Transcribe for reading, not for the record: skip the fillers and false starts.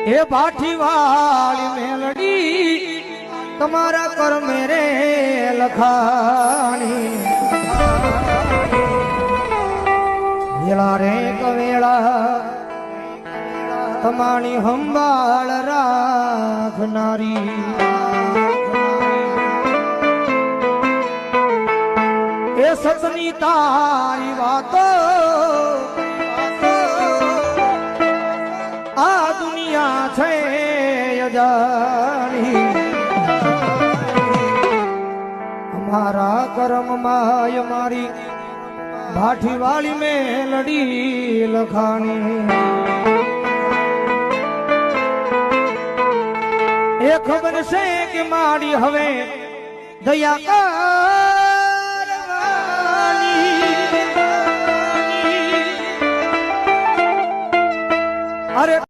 એ ભાઠી વાળી મેલડી તમારા કર્મે રે લખાણી વેળા રે કવેળા તમારી સંભાળ રાખનારી એ સતની તારી વાતો આ દુનિયા છે અજાણી અમારા કર્મમાં મારી ભાઠી વાળી મેલડી લખાણી એ ખબર છે કે મારી હવે દયા કરવાની અરે